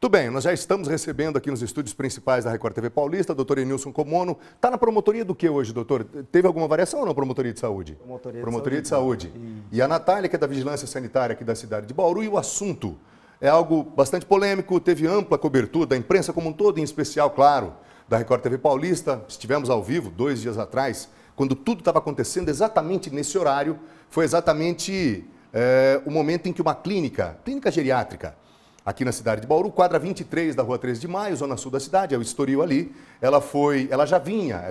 Tudo bem, nós já estamos recebendo aqui nos estúdios principais da Record TV Paulista, doutor Enilson Comono. Está na promotoria do que hoje, doutor? Teve alguma variação ou não, promotoria de saúde? Promotoria de saúde. E a Natália, que é da Vigilância Sanitária aqui da cidade de Bauru, e o assunto é algo bastante polêmico, teve ampla cobertura da imprensa como um todo, em especial, claro, da Record TV Paulista. Estivemos ao vivo 2 dias atrás, quando tudo estava acontecendo exatamente nesse horário. Foi exatamente o momento em que uma clínica geriátrica, aqui na cidade de Bauru, quadra 23 da rua 13 de Maio, zona sul da cidade, é o Estoril ali, ela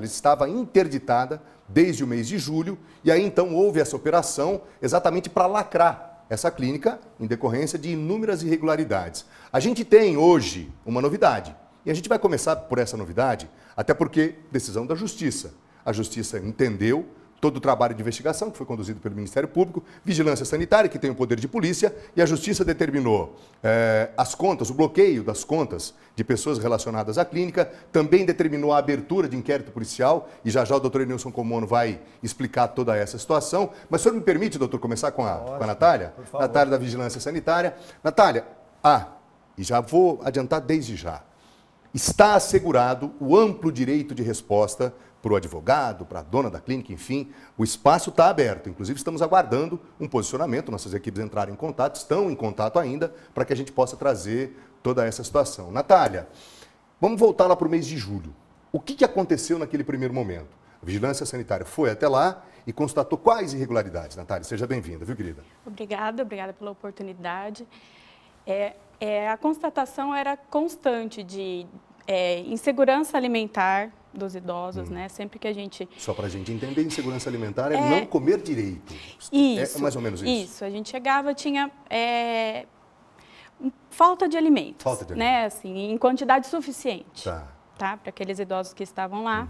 estava interditada desde o mês de julho, e aí então houve essa operação exatamente para lacrar essa clínica em decorrência de inúmeras irregularidades. A gente tem hoje uma novidade, e a gente vai começar por essa novidade, até porque decisão da Justiça. A Justiça entendeu todo o trabalho de investigação que foi conduzido pelo Ministério Público, Vigilância Sanitária, que tem o poder de polícia, e a Justiça determinou as contas, o bloqueio das contas de pessoas relacionadas à clínica, também determinou a abertura de inquérito policial, e já o doutor Enilson Comono vai explicar toda essa situação. Mas o senhor me permite, doutor, começar com a Natália? Natália da Vigilância Sanitária. Natália, e já vou adiantar desde já, está assegurado o amplo direito de resposta para o advogado, para a dona da clínica, enfim, o espaço está aberto. Inclusive, estamos aguardando um posicionamento, nossas equipes entrarem em contato, estão em contato ainda, para que a gente possa trazer toda essa situação. Natália, vamos voltar lá para o mês de julho. O que aconteceu naquele primeiro momento? A Vigilância Sanitária foi até lá e constatou quais irregularidades? Natália, seja bem-vinda, viu, querida? Obrigada pela oportunidade. A constatação era constante de insegurança alimentar dos idosos, né? Sempre que a gente... Só para a gente entender, insegurança alimentar é não comer direito. Isso. É mais ou menos isso. Isso. A gente chegava, tinha falta de alimentos. Falta de né? Assim, em quantidade suficiente. Tá. Para aqueles idosos que estavam lá.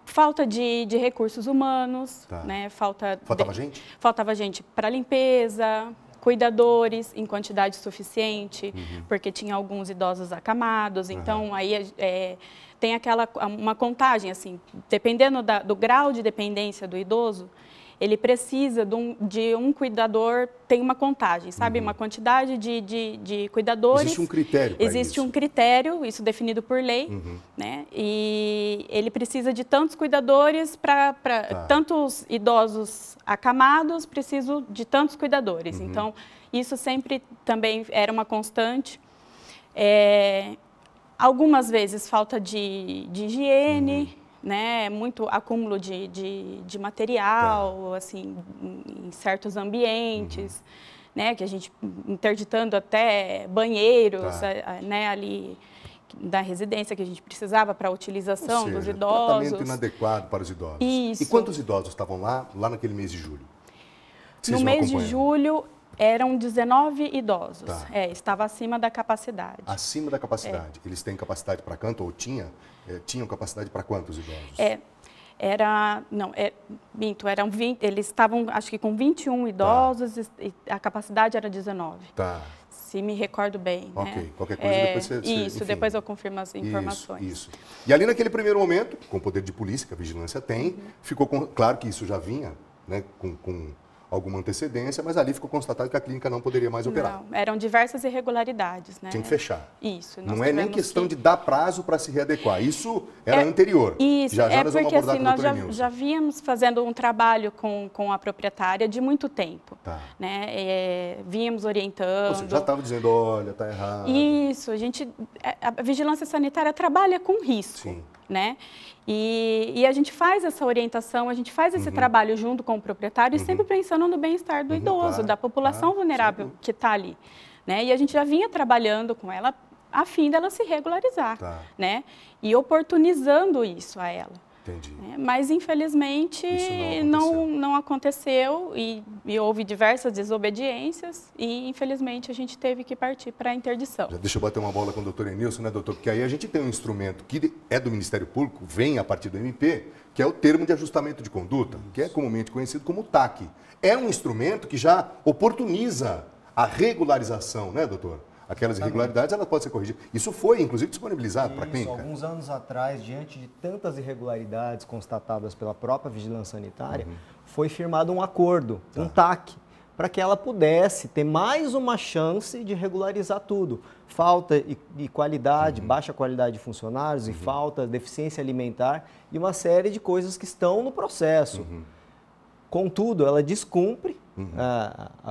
Falta de recursos humanos, né? Faltava gente? Faltava gente para limpeza, cuidadores em quantidade suficiente, porque tinha alguns idosos acamados, então aí tem uma contagem, assim, dependendo do grau de dependência do idoso, ele precisa de um cuidador, tem uma contagem, sabe? Uma quantidade de cuidadores. Existe um critério para Existe um critério, isso definido por lei, né? E ele precisa de tantos cuidadores para tantos idosos acamados, preciso de tantos cuidadores. Então, isso sempre também era uma constante. Algumas vezes falta de higiene, né? Muito acúmulo de material, assim, em certos ambientes, né? Que a gente interditando até banheiros, né? Ali da residência que a gente precisava para a utilização dos idosos. Tratamento inadequado para os idosos. Isso. E quantos idosos estavam lá naquele mês de julho? No mês de julho eram 19 idosos. Estava acima da capacidade. Acima da capacidade. Eles têm capacidade para quanto? Ou tinham capacidade para quantos idosos? Eram 20, eles estavam, acho que com 21 idosos e a capacidade era 19. Tá. Se me recordo bem. Ok, né? Qualquer coisa depois você... Isso, depois eu confirmo as informações. Isso. E ali naquele primeiro momento, com o poder de polícia que a vigilância tem, ficou claro que isso já vinha, né, com alguma antecedência, mas ali ficou constatado que a clínica não poderia mais operar. Não, eram diversas irregularidades, né? Tinha que fechar. Isso. Não é nem questão de dar prazo para se readequar. Isso era anterior. Isso, já nós vamos abordar assim, com o nós doutor Enilson. já vínhamos fazendo um trabalho com a proprietária de muito tempo. Né? Vínhamos orientando. Você já estava dizendo, olha, está errado. Isso, a vigilância sanitária trabalha com risco. Sim. Né? E a gente faz essa orientação, a gente faz esse trabalho junto com o proprietário e sempre pensando no bem-estar do idoso, da população vulnerável que está ali. Né? E a gente já vinha trabalhando com ela a fim dela se regularizar, né? E oportunizando isso a ela. Entendi. Né? Mas, infelizmente, não aconteceu e houve diversas desobediências e, infelizmente, a gente teve que partir para a interdição. Deixa eu bater uma bola com o doutor Enilson, né, doutor? Porque aí a gente tem um instrumento que é do Ministério Público, vem a partir do MP, que é o termo de ajustamento de conduta, que é comumente conhecido como TAC. É um instrumento que já oportuniza a regularização, né, doutor? Aquelas irregularidades, ela pode ser corrigida. Isso foi, inclusive, disponibilizado para a clínica? Alguns anos atrás, diante de tantas irregularidades constatadas pela própria Vigilância Sanitária, foi firmado um acordo, um TAC, para que ela pudesse ter mais uma chance de regularizar tudo. Falta e qualidade, baixa qualidade de funcionários, e falta, deficiência alimentar e uma série de coisas que estão no processo. Contudo, ela descumpre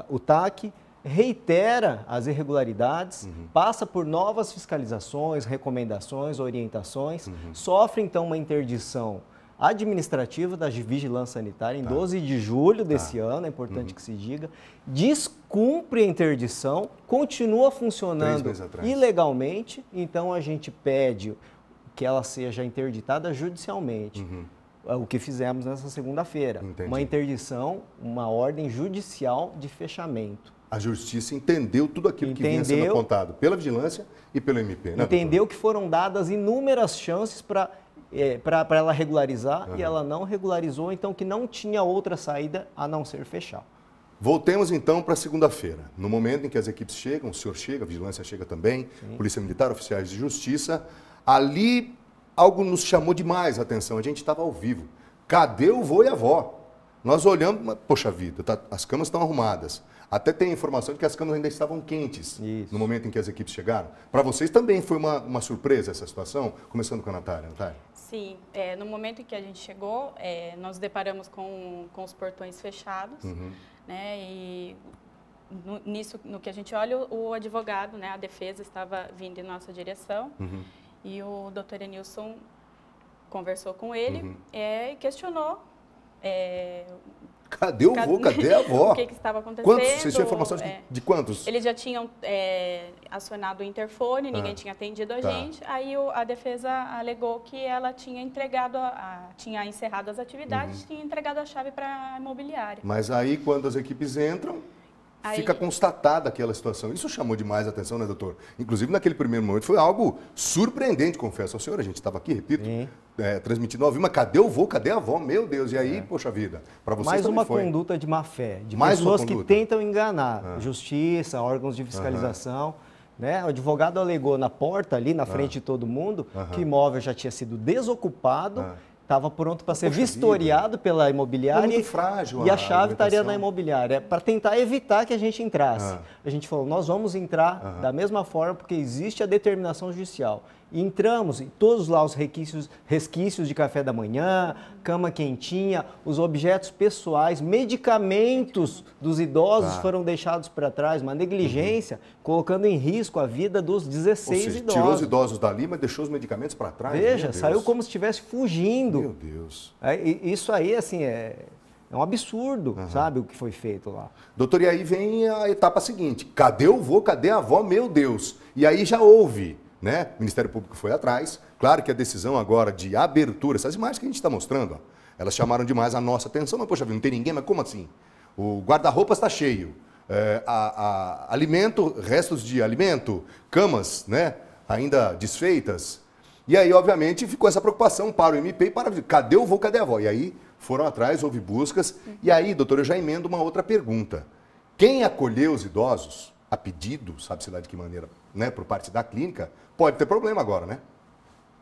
o TAC, reitera as irregularidades, passa por novas fiscalizações, recomendações, orientações, sofre então uma interdição administrativa da Vigilância Sanitária em 12 de julho desse ano, é importante que se diga, descumpre a interdição, continua funcionando ilegalmente, então a gente pede que ela seja interditada judicialmente. O que fizemos nessa segunda-feira, uma interdição, uma ordem judicial de fechamento. A Justiça entendeu tudo aquilo que vinha sendo apontado pela Vigilância e pelo MP, né, entendeu que foram dadas inúmeras chances para ela regularizar e ela não regularizou, então que não tinha outra saída a não ser fechar. Voltemos então para segunda-feira, no momento em que as equipes chegam, o senhor chega, a Vigilância chega também, Polícia Militar, oficiais de Justiça, ali algo nos chamou demais a atenção, a gente estava ao vivo. Cadê o vô e a avó? Nós olhamos, mas, poxa vida, as camas estão arrumadas. Até tem a informação de que as camas ainda estavam quentes no momento em que as equipes chegaram. Para vocês também foi uma surpresa essa situação? Começando com a Natália. Sim, no momento em que a gente chegou, nós nos deparamos com os portões fechados, né, e no que a gente olha, o advogado, né, a defesa estava vindo em nossa direção, e o doutor Enilson conversou com ele e questionou. Cadê o vô? Cadê a avó? O que estava acontecendo? Vocês tinham informação de quantos? Eles já tinham acionado o interfone, ninguém tinha atendido a gente. Aí a defesa alegou que ela tinha entregado, tinha encerrado as atividades, tinha entregado a chave para a imobiliária. Mas aí, quando as equipes entram, fica constatada aquela situação. Isso chamou demais a atenção, né, doutor? Inclusive, naquele primeiro momento, foi algo surpreendente, confesso ao senhor. A gente estava aqui, repito, transmitindo ao vivo, mas cadê o vô, cadê a avó? Meu Deus, e aí, poxa vida, para vocês mais uma foi. Conduta de má-fé, de mais pessoas que tentam enganar, justiça, órgãos de fiscalização. Né? O advogado alegou na porta ali, na frente de todo mundo, que o imóvel já tinha sido desocupado, estava pronto para ser vistoriado pela imobiliária muito frágil, e a chave estaria na imobiliária, para tentar evitar que a gente entrasse. A gente falou, nós vamos entrar da mesma forma, porque existe a determinação judicial. E entramos, e todos lá os resquícios de café da manhã, cama quentinha, os objetos pessoais, medicamentos dos idosos foram deixados para trás, uma negligência, colocando em risco a vida dos 16 idosos. Tirou os idosos dali, mas deixou os medicamentos para trás? Veja, saiu como se estivesse fugindo. Meu Deus. Isso aí, assim, é um absurdo, sabe, o que foi feito lá. Doutor, e aí vem a etapa seguinte. Cadê o vô, cadê a avó? Meu Deus. E aí já houve, né? O Ministério Público foi atrás. Claro que a decisão agora de abertura, essas imagens que a gente está mostrando, ó, elas chamaram demais a nossa atenção. Mas, poxa vida, não tem ninguém, mas como assim? O guarda-roupa está cheio. Alimento, restos de alimento, camas, né? Ainda desfeitas. E aí, obviamente, ficou essa preocupação para o MP e para a... Cadê o vô, cadê a avó? E aí foram atrás, houve buscas. E aí, doutor, eu já emendo uma outra pergunta. Quem acolheu os idosos, a pedido, sabe-se lá de que maneira, né, por parte da clínica, pode ter problema agora, né?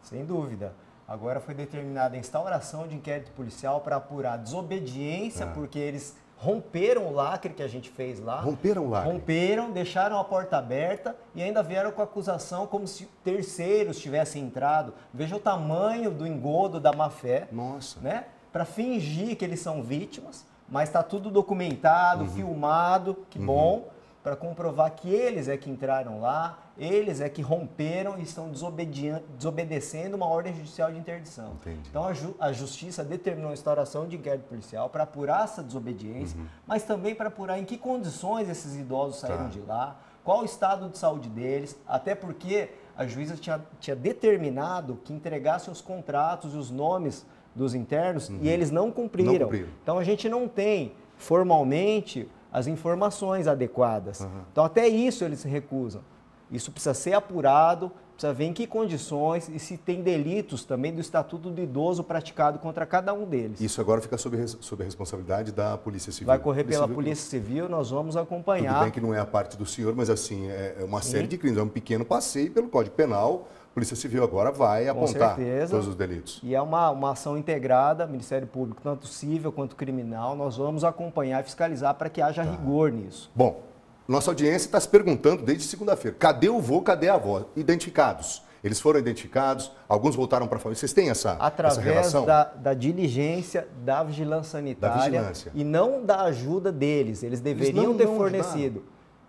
Sem dúvida. Agora foi determinada a instauração de inquérito policial para apurar desobediência, porque eles romperam o lacre que a gente fez lá. Romperam o lacre? Romperam, deixaram a porta aberta e ainda vieram com a acusação como se terceiros tivessem entrado. Veja o tamanho do engodo da má-fé. Nossa. Né? Para fingir que eles são vítimas, mas está tudo documentado, filmado, que bom, para comprovar que eles é que entraram lá, eles é que romperam e estão desobedecendo uma ordem judicial de interdição. Entendi. Então a Justiça determinou a instauração de inquérito policial para apurar essa desobediência, mas também para apurar em que condições esses idosos saíram de lá, qual o estado de saúde deles, até porque a juíza tinha determinado que entregassem os contratos e os nomes dos internos e eles não cumpriram. Então a gente não tem formalmente as informações adequadas. Então até isso eles se recusam. Isso precisa ser apurado, precisa ver em que condições e se tem delitos também do Estatuto do Idoso praticado contra cada um deles. Isso agora fica sob a responsabilidade da Polícia Civil. Vai correr pela Polícia Civil, nós vamos acompanhar. Tudo bem que não é a parte do senhor, mas assim, é uma série de crimes, é um pequeno passeio pelo Código Penal Polícia Civil agora vai apontar todos os delitos. E é uma ação integrada, Ministério Público, tanto civil quanto criminal. Nós vamos acompanhar e fiscalizar para que haja rigor nisso. Bom, nossa audiência está se perguntando desde segunda-feira, cadê o vô, cadê a avó? Identificados. Eles foram identificados, alguns voltaram para a família. Vocês têm essa relação? Através da diligência da vigilância sanitária e não da ajuda deles. Eles deveriam ter fornecido.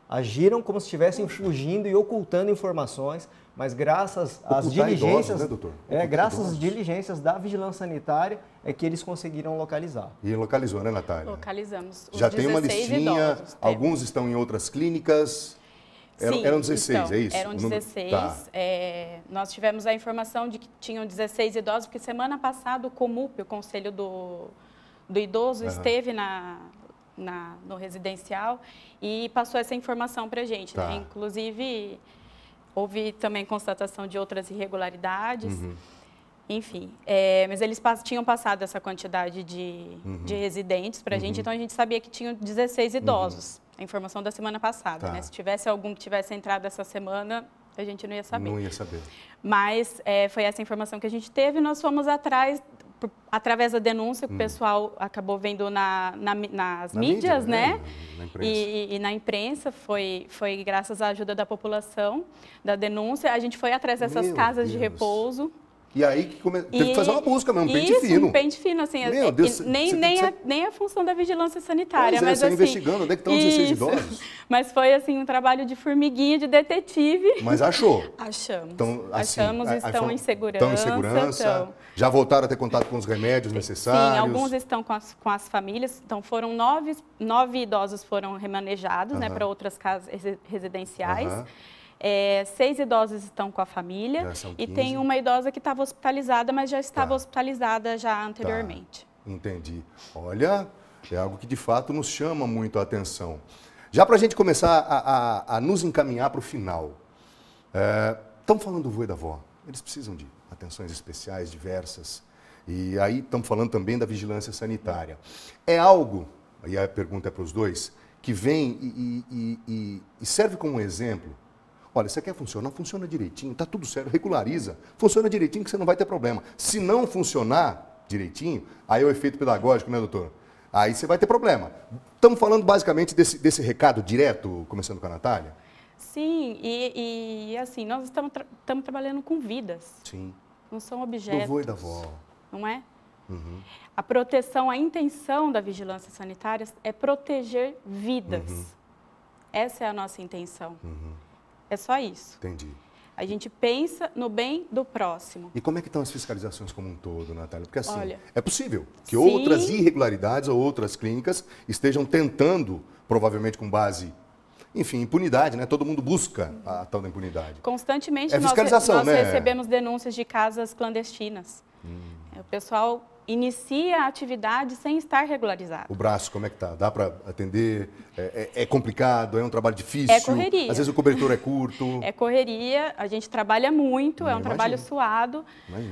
Agiram como se estivessem fugindo e ocultando informações, mas graças às diligências, idosos, né, doutor? Graças às diligências da vigilância sanitária é que eles conseguiram localizar. E localizou, né, Natália? Localizamos. Já tem uma listinha, idosos, alguns estão em outras clínicas. Eram 16, então, é isso? Eram 16. Tá. Nós tivemos a informação de que tinham 16 idosos, porque semana passada o COMUP, o Conselho do Idoso, esteve no residencial e passou essa informação para a gente. Tá. Né? Inclusive, houve também constatação de outras irregularidades. Enfim, mas eles tinham passado essa quantidade de residentes para a gente, então a gente sabia que tinham 16 idosos. A informação da semana passada, Tá. né? Se tivesse algum que tivesse entrado essa semana, a gente não ia saber. Não ia saber. Mas foi essa informação que a gente teve e nós fomos atrás, através da denúncia que o pessoal acabou vendo nas mídias, né? Na imprensa. E na imprensa, foi graças à ajuda da população, da denúncia. A gente foi atrás dessas casas de repouso. E aí teve que fazer uma busca mesmo, um pente fino. Um pente fino, assim. Meu Deus, nem a função da vigilância sanitária. Mas você assim, investigando, onde é que estão 16 idosos? Mas foi, assim, um trabalho de formiguinha, de detetive. Mas achou? Achamos. Então, assim, achamos, estão em segurança. Estão em segurança. Já voltaram a ter contato com os remédios necessários? Sim, alguns estão com as famílias. Então, foram 9 idosos foram remanejados, né, para outras casas residenciais. 6 idosos estão com a família e tem uma idosa que estava hospitalizada, mas já estava hospitalizada já anteriormente. Entendi. Olha, é algo que de fato nos chama muito a atenção. Já para a gente começar a nos encaminhar para o final, estamos falando do vô e da avó, eles precisam de atenções especiais, diversas, e aí estamos falando também da vigilância sanitária. É algo, e a pergunta é para os dois, que vem e serve como um exemplo. Olha, você quer funcionar? Funciona direitinho, está tudo certo, regulariza. Funciona direitinho que você não vai ter problema. Se não funcionar direitinho, aí é o efeito pedagógico, né, doutor? Aí você vai ter problema. Estamos falando basicamente desse recado direto, começando com a Natália? Sim, e assim, nós estamos trabalhando com vidas. Sim. Não são objetos. Do vô e da avó. Não é? A proteção, a intenção da vigilância sanitária é proteger vidas. Essa é a nossa intenção. É só isso. Entendi. A gente pensa no bem do próximo. E como é que estão as fiscalizações como um todo, Natália? Porque assim, olha, é possível que outras irregularidades ou outras clínicas estejam tentando, provavelmente com base, enfim, impunidade, né? Todo mundo busca a tal da impunidade. Constantemente nós recebemos denúncias de casas clandestinas. O pessoal inicia a atividade sem estar regularizado. O braço, como é que tá? Dá para atender? É complicado? É um trabalho difícil? É correria. Às vezes o cobertor é curto? É correria, a gente trabalha muito, é um trabalho suado,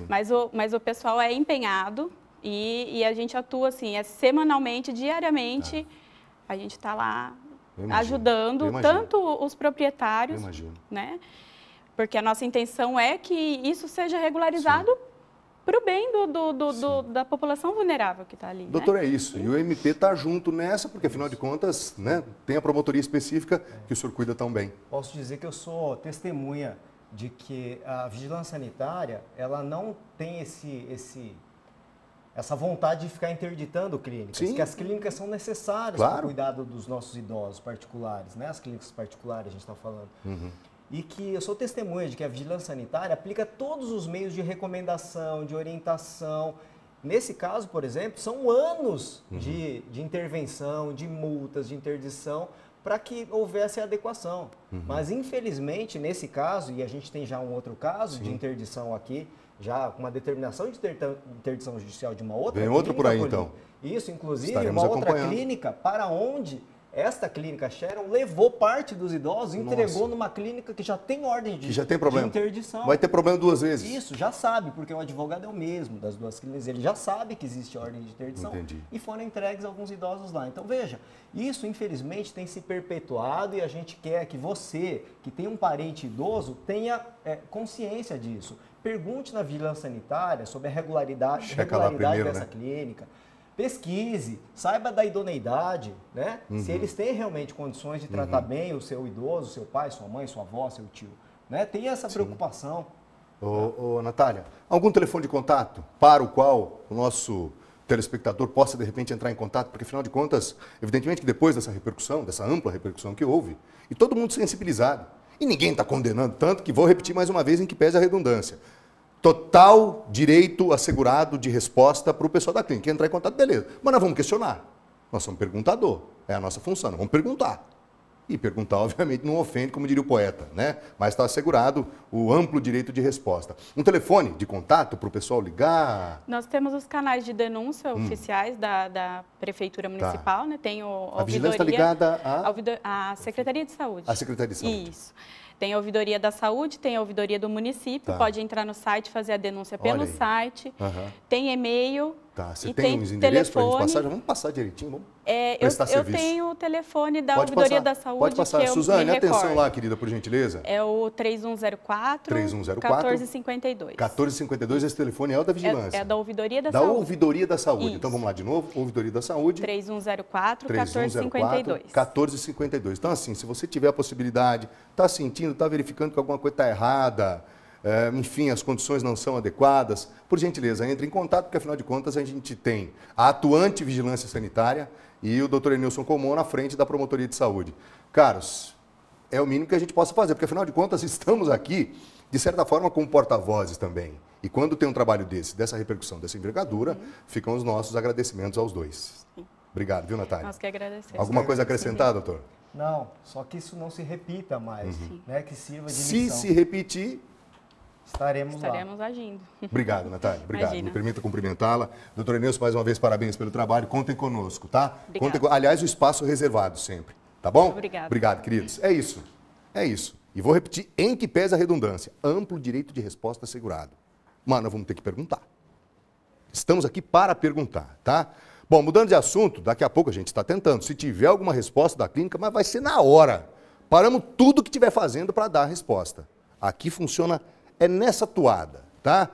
mas o pessoal é empenhado e a gente atua assim, semanalmente, diariamente, a gente está lá ajudando tanto os proprietários, né? Porque a nossa intenção é que isso seja regularizado para o bem da população vulnerável que está ali. Doutor, né? é isso. E o MP está junto nessa, porque afinal de contas, né, tem a promotoria específica que o senhor cuida tão bem. Posso dizer que eu sou testemunha de que a vigilância sanitária, ela não tem essa vontade de ficar interditando clínicas, que as clínicas são necessárias para o cuidado dos nossos idosos particulares, né? As clínicas particulares a gente está falando. E que eu sou testemunha de que a vigilância sanitária aplica todos os meios de recomendação, de orientação. Nesse caso, por exemplo, são anos de intervenção, de multas, de interdição, para que houvesse adequação. Mas, infelizmente, nesse caso, e a gente tem já um outro caso de interdição aqui, já com uma determinação de interdição judicial de uma outra clínica. Vem outro por aí, então. Isso, inclusive, uma outra clínica para onde Esta clínica Sharon levou parte dos idosos e entregou numa clínica que já tem ordem de interdição. Vai ter problema 2 vezes. Isso, já sabe, porque o advogado é o mesmo das 2 clínicas, ele já sabe que existe ordem de interdição. Entendi. E foram entregues alguns idosos lá. Então veja, isso infelizmente tem se perpetuado e a gente quer que você, que tem um parente idoso, tenha consciência disso. Pergunte na vigilância sanitária sobre a regularidade dessa clínica. Pesquise, saiba da idoneidade, né? Se eles têm realmente condições de tratar bem o seu idoso, seu pai, sua mãe, sua avó, seu tio. Né? Tenha essa preocupação. Ô, Natália, algum telefone de contato para o qual o nosso telespectador possa, de repente, entrar em contato? Porque, afinal de contas, evidentemente que depois dessa repercussão, dessa ampla repercussão que houve, e todo mundo sensibilizado, e ninguém está condenando tanto, que vou repetir mais uma vez em que pese a redundância. Total direito assegurado de resposta para o pessoal da clínica. Entrar em contato, beleza. Mas nós vamos questionar. Nós somos perguntador. É a nossa função. Nós vamos perguntar. E perguntar, obviamente, não ofende, como diria o poeta, né? Mas está assegurado o amplo direito de resposta. Um telefone de contato para o pessoal ligar? Nós temos os canais de denúncia oficiais da Prefeitura Municipal, né? Tem a vigilância está ligada à Secretaria de Saúde. A Secretaria de Saúde. Isso. Tem a ouvidoria da saúde, tem a ouvidoria do município, pode entrar no site, fazer a denúncia pelo site, tem e-mail. Você e tem os endereços para a gente passar? Já vamos passar direitinho, vamos prestar serviço. Eu tenho o telefone da ouvidoria da saúde. Pode passar. Suzane, atenção lá, querida, por gentileza. É o 3104-1452. 1452, esse telefone é o da vigilância. É da ouvidoria da saúde. Da ouvidoria da saúde. Isso. Então vamos lá de novo, ouvidoria da saúde. 3104-1452. 1452. Então assim, se você tiver a possibilidade, está sentindo, está verificando que alguma coisa está errada, enfim, as condições não são adequadas, por gentileza, entre em contato, porque afinal de contas a gente tem a atuante vigilância sanitária e o Dr. Enilson Comono à frente da Promotoria de Saúde. Caros, é o mínimo que a gente possa fazer, porque afinal de contas estamos aqui, de certa forma, como porta-vozes também. E quando tem um trabalho dessa repercussão, dessa envergadura, ficam os nossos agradecimentos aos dois. Sim. Obrigado, viu, Natália? Nós que agradecemos. Alguma coisa a acrescentar, doutor? Não, só que isso não se repita mais, né? Que sirva de lição. lição. Se repetir, estaremos agindo. Obrigado, Natália. Obrigado. Imagina. Me permita cumprimentá-la. Doutor Enilson, mais uma vez, parabéns pelo trabalho. Contem conosco, tá? Obrigada. Aliás, o espaço reservado sempre, tá bom? Obrigada. Obrigado, queridos. É isso. É isso. E vou repetir, em que pese a redundância. Amplo direito de resposta assegurado. Mas nós vamos ter que perguntar. Estamos aqui para perguntar, tá? Bom, mudando de assunto, daqui a pouco a gente está tentando. Se tiver alguma resposta da clínica, mas vai ser na hora. Paramos tudo que estiver fazendo para dar a resposta. Aqui funciona nessa toada, tá?